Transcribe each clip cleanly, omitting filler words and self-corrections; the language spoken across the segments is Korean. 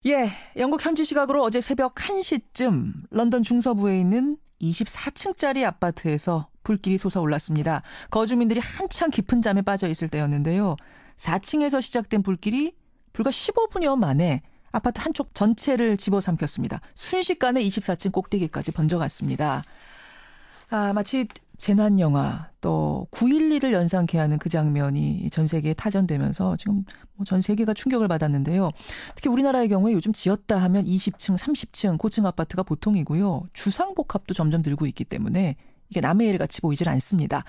예, 영국 현지 시각으로 어제 새벽 1시쯤 런던 중서부에 있는 24층짜리 아파트에서 불길이 솟아올랐습니다. 거주민들이 한창 깊은 잠에 빠져 있을 때였는데요. 4층에서 시작된 불길이 불과 15분여 만에 아파트 한쪽 전체를 집어삼켰습니다. 순식간에 24층 꼭대기까지 번져갔습니다. 마치 재난영화 또 9.11을 연상케 하는 그 장면이 전 세계에 타전되면서 지금 전 세계가 충격을 받았는데요. 특히 우리나라의 경우에 요즘 지었다 하면 20층, 30층 고층 아파트가 보통이고요. 주상복합도 점점 늘고 있기 때문에 이게 남의 일 같이 보이질 않습니다.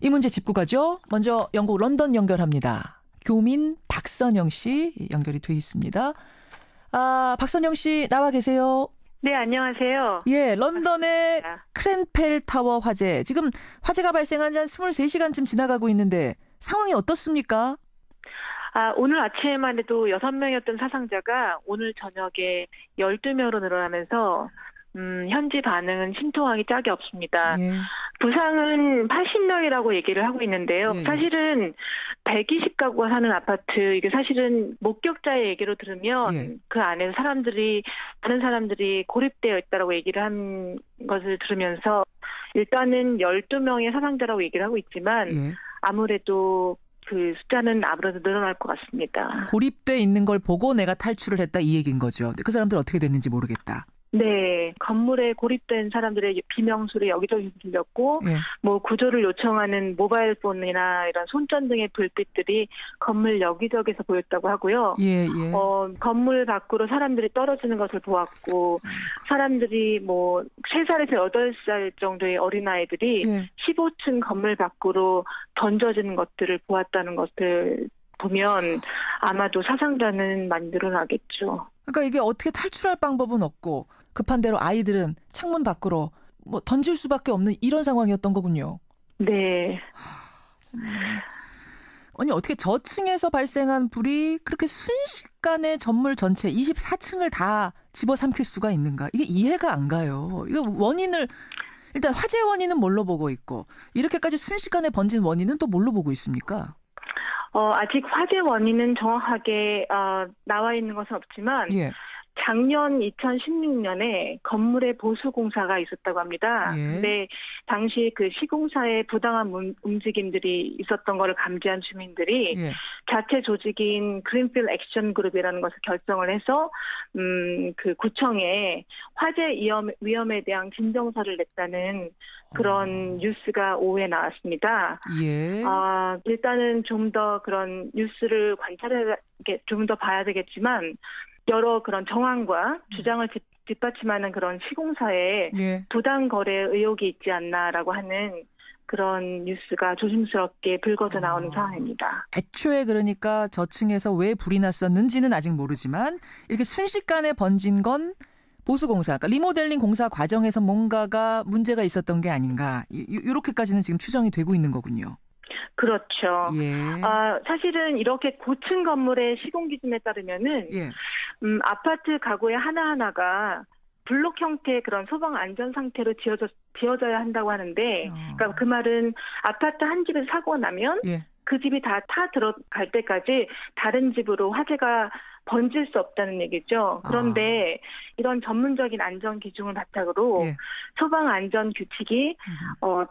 이 문제 짚고 가죠. 먼저 영국 런던 연결합니다. 교민 박선영 씨 연결이 돼 있습니다. 박선영 씨 나와 계세요. 네, 안녕하세요. 예, 런던의 크랜펠 타워 화재. 지금 화재가 발생한 지 한 23시간쯤 지나가고 있는데 상황이 어떻습니까? 오늘 아침에만 해도 6명이었던 사상자가 오늘 저녁에 12명으로 늘어나면서 현지 반응은 심통하기 짝이 없습니다. 예. 부상은 80명이라고 얘기를 하고 있는데요. 예. 사실은 120가구가 사는 아파트, 이게 사실은 목격자의 얘기로 들으면 예. 그 안에서 많은 사람들이 고립되어 있다라고 얘기를 한 것을 들으면서 일단은 12명의 사상자라고 얘기를 하고 있지만 예. 아무래도 그 숫자는 아무래도 늘어날 것 같습니다. 고립돼 있는 걸 보고 내가 탈출을 했다 이 얘기인 거죠. 그 사람들 어떻게 됐는지 모르겠다. 네, 건물에 고립된 사람들의 비명소리 여기저기 들렸고, 예. 구조를 요청하는 모바일 폰이나 이런 손전 등의 불빛들이 건물 여기저기서 보였다고 하고요. 예, 예. 건물 밖으로 사람들이 떨어지는 것을 보았고, 사람들이 3살에서 8살 정도의 어린아이들이 예. 15층 건물 밖으로 던져지는 것들을 보았다는 것을 보면 아마도 사상자는 많이 늘어나겠죠. 그러니까 이게 어떻게 탈출할 방법은 없고 급한 대로 아이들은 창문 밖으로 던질 수밖에 없는 이런 상황이었던 거군요. 네. 아니 어떻게 저층에서 발생한 불이 그렇게 순식간에 건물 전체 24층을 다 집어삼킬 수가 있는가? 이게 이해가 안 가요. 이거 일단 화재 원인은 뭘로 보고 있고 이렇게까지 순식간에 번진 원인은 또 뭘로 보고 있습니까? 아직 화재 원인은 정확하게 나와 있는 것은 없지만 예. 작년 2016년에 건물에 보수 공사가 있었다고 합니다. 예. 근데 당시 그 시공사의 부당한 움직임들이 있었던 것을 감지한 주민들이 예. 자체 조직인 그린필드 액션 그룹이라는 것을 결성을 해서 그 구청에 화재 위험에 대한 진정서를 냈다는 그런 뉴스가 오후에 나왔습니다. 예. 일단은 좀 더 그런 뉴스를 좀 더 봐야 되겠지만 여러 그런 정황과 주장을 뒷받침하는 그런 시공사에 예. 부당 거래 의혹이 있지 않나라고 하는 그런 뉴스가 조심스럽게 불거져 나오는 상황입니다. 애초에 그러니까 저층에서 왜 불이 났었는지는 아직 모르지만 이렇게 순식간에 번진 건 보수공사, 그러니까 리모델링 공사 과정에서 뭔가가 문제가 있었던 게 아닌가. 이렇게까지는 지금 추정이 되고 있는 거군요. 그렇죠. 예. 사실은 이렇게 고층 건물의 시공 기준에 따르면은 예. 아파트 가구의 하나하나가 블록 형태의 그런 소방 안전 상태로 지어져야 한다고 하는데, 그러니까 그 말은 아파트 한 집에서 사고가 나면 예. 그 집이 다 들어갈 때까지 다른 집으로 화재가 번질 수 없다는 얘기죠. 그런데 이런 전문적인 안전 기준을 바탕으로 예. 소방 안전 규칙이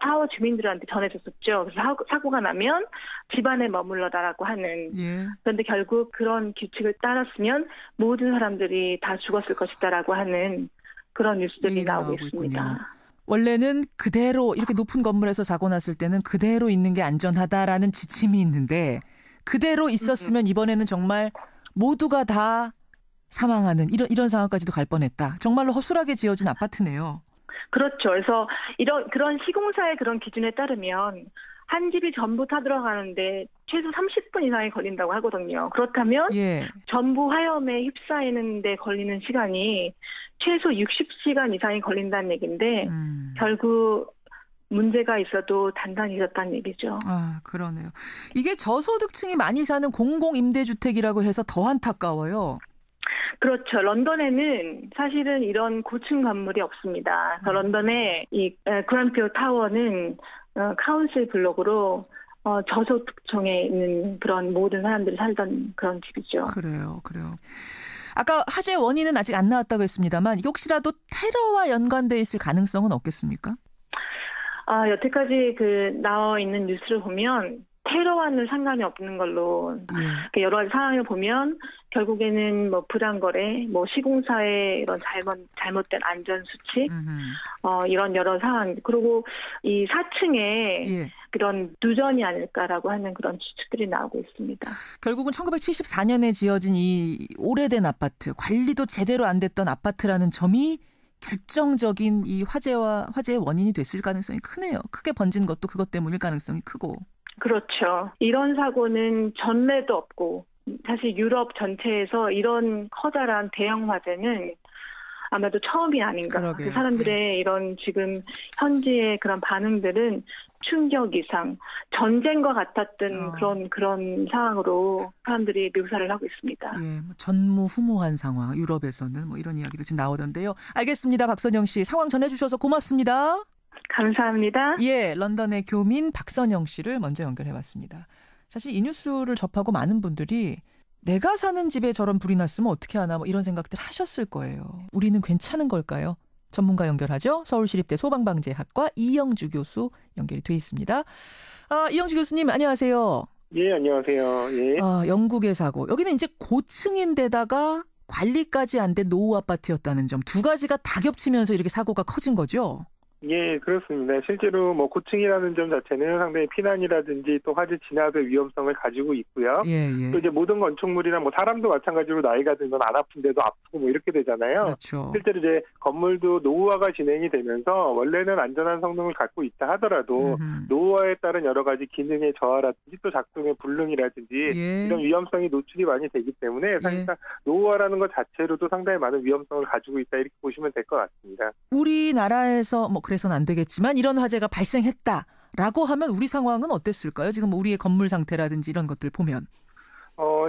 타워 주민들한테 전해졌었죠. 그래서 사고가 나면 집안에 머물러다라고 하는. 예. 그런데 결국 그런 규칙을 따랐으면 모든 사람들이 다 죽었을 것이다라고 하는 그런 뉴스들이 나오고 있습니다. 있군요. 원래는 그대로 이렇게 높은 건물에서 사고 났을 때는 그대로 있는 게 안전하다라는 지침이 있는데 그대로 있었으면 이번에는 정말 모두가 다 사망하는 이런 상황까지도 갈 뻔했다. 정말로 허술하게 지어진 아파트네요. 그렇죠. 그래서 그런 시공사의 그런 기준에 따르면 한 집이 전부 타들어가는데 최소 30분 이상이 걸린다고 하거든요. 그렇다면 예. 전부 화염에 휩싸이는 데 걸리는 시간이 최소 60시간 이상이 걸린다는 얘기인데 결국 문제가 있어도 단단히 있었다는 얘기죠. 그러네요. 이게 저소득층이 많이 사는 공공임대주택이라고 해서 더 안타까워요. 그렇죠. 런던에는 사실은 이런 고층 건물이 없습니다. 그래서 런던의 이 그랜필드 타워는 카운슬 블록으로 저소득층에 있는 그런 모든 사람들이 살던 그런 집이죠. 그래요. 아까 화재 원인은 아직 안 나왔다고 했습니다만 이게 혹시라도 테러와 연관돼 있을 가능성은 없겠습니까? 여태까지 나와 있는 뉴스를 보면 테러와는 상관이 없는 걸로 여러 가지 상황을 보면 결국에는 뭐 부당거래, 뭐 시공사의 이런 잘못된 안전 수칙, 이런 여러 상황, 그리고 이 4층에 그런 누전이 아닐까라고 하는 그런 추측들이 나오고 있습니다. 결국은 1974년에 지어진 이 오래된 아파트, 관리도 제대로 안 됐던 아파트라는 점이 결정적인 이 화재의 원인이 됐을 가능성이 크네요. 크게 번진 것도 그것 때문일 가능성이 크고. 그렇죠. 이런 사고는 전례도 없고 사실 유럽 전체에서 이런 커다란 대형 화재는 아마도 처음이 아닌가. 그 사람들의 이런 지금 현지의 그런 반응들은 충격 이상, 전쟁과 같았던 그런 상황으로 사람들이 묘사를 하고 있습니다. 전무후무한 상황, 유럽에서는 뭐 이런 이야기도 지금 나오던데요. 알겠습니다. 박선영 씨, 상황 전해주셔서 고맙습니다. 감사합니다. 런던의 교민 박선영 씨를 먼저 연결해봤습니다. 사실 이 뉴스를 접하고 많은 분들이 내가 사는 집에 저런 불이 났으면 어떻게 하나 뭐 이런 생각들 하셨을 거예요. 우리는 괜찮은 걸까요? 전문가 연결하죠. 서울시립대 소방방재학과 이영주 교수 연결이 돼 있습니다. 이영주 교수님 안녕하세요. 예, 안녕하세요. 예. 영국의 사고. 여기는 이제 고층인데다가 관리까지 안 된 노후 아파트였다는 점. 두 가지가 다 겹치면서 이렇게 사고가 커진 거죠? 예, 그렇습니다. 실제로 뭐 고층이라는 점 자체는 상당히 피난이라든지 또 화재 진압의 위험성을 가지고 있고요. 또 이제 모든 건축물이나 뭐 사람도 마찬가지로 나이가 들면 안 아픈데도 아프고 뭐 이렇게 되잖아요. 그렇죠. 실제로 이제 건물도 노후화가 진행이 되면서 원래는 안전한 성능을 갖고 있다 하더라도 노후화에 따른 여러 가지 기능의 저하라든지 또 작동의 불능이라든지 이런 위험성이 노출이 많이 되기 때문에 사실상 노후화라는 것 자체로도 상당히 많은 위험성을 가지고 있다 이렇게 보시면 될 것 같습니다. 우리나라에서 그래서는 안 되겠지만 이런 화재가 발생했다라고 하면 우리 상황은 어땠을까요? 지금 우리의 건물 상태라든지 이런 것들 보면.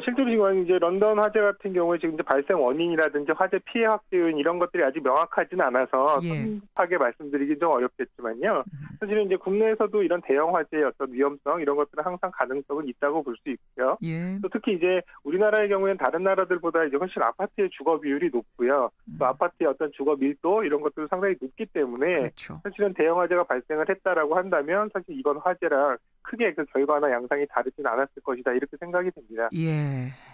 실제로 지금 이제 런던 화재 같은 경우에 지금 이제 발생 원인이라든지 화재 피해 확대 요인 이런 것들이 아직 명확하지는 않아서 성급하게 말씀드리기 좀 어렵겠지만요. 사실은 이제 국내에서도 이런 대형 화재의 어떤 위험성 이런 것들은 항상 가능성은 있다고 볼 수 있고요. 또 특히 이제 우리나라의 경우에는 다른 나라들보다 이제 훨씬 아파트의 주거 비율이 높고요. 또 아파트의 어떤 주거 밀도 이런 것들도 상당히 높기 때문에 사실은 대형 화재가 발생을 했다라고 한다면 사실 이번 화재랑 크게 그 결과나 양상이 다르진 않았을 것이다 이렇게 생각이 됩니다.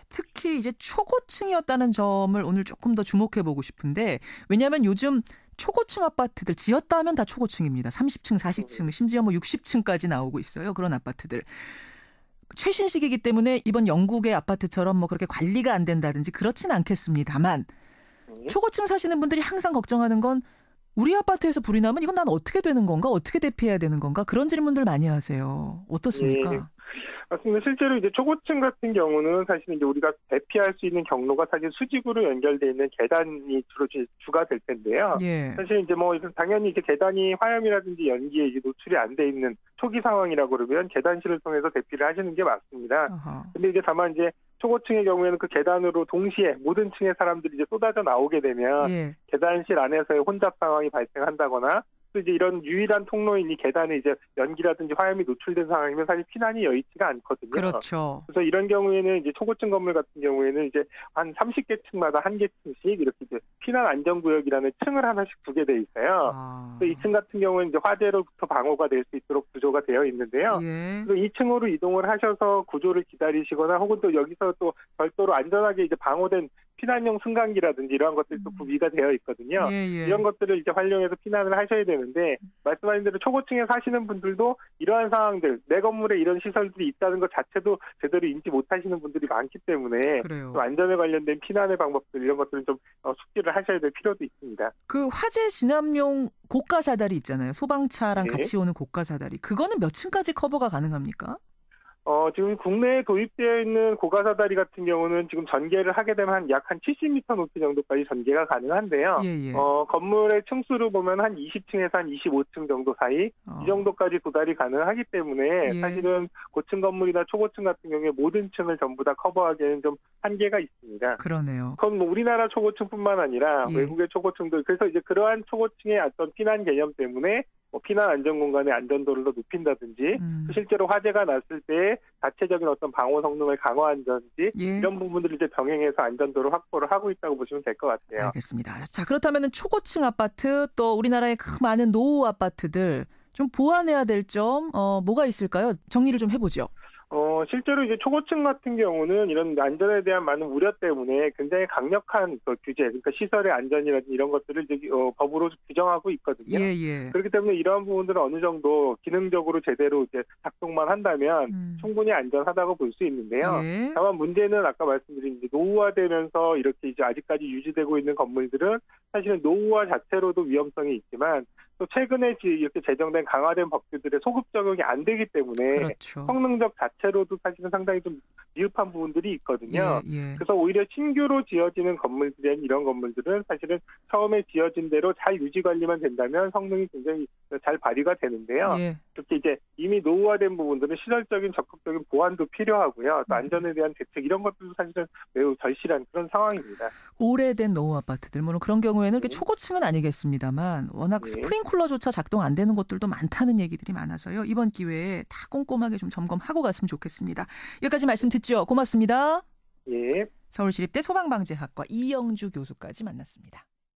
특히 이제 초고층이었다는 점을 오늘 조금 더 주목해보고 싶은데 왜냐하면 요즘 초고층 아파트들 지었다 하면 다 초고층입니다. 30층, 40층, 심지어 뭐 60층까지 나오고 있어요. 그런 아파트들. 최신식이기 때문에 이번 영국의 아파트처럼 뭐 그렇게 관리가 안 된다든지 그렇진 않겠습니다만 초고층 사시는 분들이 항상 걱정하는 건 우리 아파트에서 불이 나면 이건 난 어떻게 되는 건가? 어떻게 대피해야 되는 건가? 그런 질문들 많이 하세요. 어떻습니까? 맞습니다. 실제로 이제 초고층 같은 경우는 사실 이제 우리가 대피할 수 있는 경로가 사실 수직으로 연결되어 있는 계단이 주로 주가 될 텐데요. 사실 이제 뭐 당연히 이제 계단이 화염이라든지 연기에 이제 노출이 안 돼 있는 초기 상황이라고 그러면 계단실을 통해서 대피를 하시는 게 맞습니다. 근데 이제 다만 이제 초고층의 경우에는 그 계단으로 동시에 모든 층의 사람들이 이제 쏟아져 나오게 되면 계단실 안에서의 혼잡 상황이 발생한다거나 또 이제 이런 유일한 통로인 이 계단에 이제 연기라든지 화염이 노출된 상황이면 사실 피난이 여의치가 않거든요. 그렇죠. 그래서 이런 경우에는 이제 초고층 건물 같은 경우에는 이제 한 30개 층마다 한 개 층씩 이렇게 이제 피난 안전구역이라는 층을 하나씩 두게 돼 있어요. 또 2층 같은 경우는 이제 화재로부터 방어가 될 수 있도록 구조가 되어 있는데요. 그리고 2층으로 이동을 하셔서 구조를 기다리시거나 혹은 또 여기서 또 별도로 안전하게 이제 방호된 피난용 승강기라든지 이러한 것들도 구비가 되어 있거든요. 이런 것들을 이제 활용해서 피난을 하셔야 되는데 말씀하신 대로 초고층에 사시는 분들도 이러한 상황들, 내 건물에 이런 시설들이 있다는 것 자체도 제대로 인지 못하시는 분들이 많기 때문에 또 안전에 관련된 피난의 방법들 이런 것들은 좀 숙지를 하셔야 될 필요도 있습니다. 그 화재 진압용 고가 사다리 있잖아요. 소방차랑 같이 오는 고가 사다리. 그거는 몇 층까지 커버가 가능합니까? 지금 국내에 도입되어 있는 고가사다리 같은 경우는 지금 전개를 하게 되면 약 한 70m 높이 정도까지 전개가 가능한데요. 건물의 층수로 보면 한 20층에서 한 25층 정도 사이 이 정도까지 도달이 가능하기 때문에 사실은 고층 건물이나 초고층 같은 경우에 모든 층을 전부 다 커버하기에는 좀 한계가 있습니다. 그러네요. 그건 뭐 우리나라 초고층뿐만 아니라 외국의 초고층도 그래서 이제 그러한 초고층의 어떤 피난 개념 때문에 뭐 피난 안전 공간의 안전도를 더 높인다든지 실제로 화재가 났을 때 자체적인 어떤 방호 성능을 강화한다든지 예. 이런 부분들을 이제 병행해서 안전도를 확보를 하고 있다고 보시면 될 것 같아요. 알겠습니다. 자, 그렇다면 초고층 아파트 또 우리나라의 많은 노후 아파트들 좀 보완해야 될 점 뭐가 있을까요? 정리를 좀 해보죠. 실제로 이제 초고층 같은 경우는 이런 안전에 대한 많은 우려 때문에 굉장히 강력한 규제, 그러니까 시설의 안전이라든지 이런 것들을 이제 법으로 규정하고 있거든요. 예, 예. 그렇기 때문에 이러한 부분들은 어느 정도 기능적으로 제대로 이제 작동만 한다면 충분히 안전하다고 볼 수 있는데요. 예. 다만 문제는 아까 말씀드린 이제 노후화되면서 이렇게 이제 아직까지 유지되고 있는 건물들은 사실은 노후화 자체로도 위험성이 있지만 또 최근에 이렇게 제정된 강화된 법규들의 소급 적용이 안 되기 때문에 그렇죠. 성능적 자체로도 사실은 상당히 좀 미흡한 부분들이 있거든요. 예, 예. 그래서 오히려 신규로 지어지는 건물들은 이런 건물들은 사실은 처음에 지어진 대로 잘 유지 관리만 된다면 성능이 굉장히 잘 발휘가 되는데요. 예. 특히 이제 이미 노후화된 부분들은 시설적인 적극적인 보완도 필요하고요. 또 안전에 대한 대책 이런 것들도 사실은 매우 절실한 그런 상황입니다. 오래된 노후 아파트들 물론 그런 경우에는 이렇게 초고층은 아니겠습니다만 워낙 스프링쿨러조차 작동 안 되는 곳들도 많다는 얘기들이 많아서요. 이번 기회에 다 꼼꼼하게 좀 점검하고 갔으면 좋겠습니다. 여기까지 말씀 듣죠. 고맙습니다. 예. 서울시립대 소방방재학과 이영주 교수까지 만났습니다.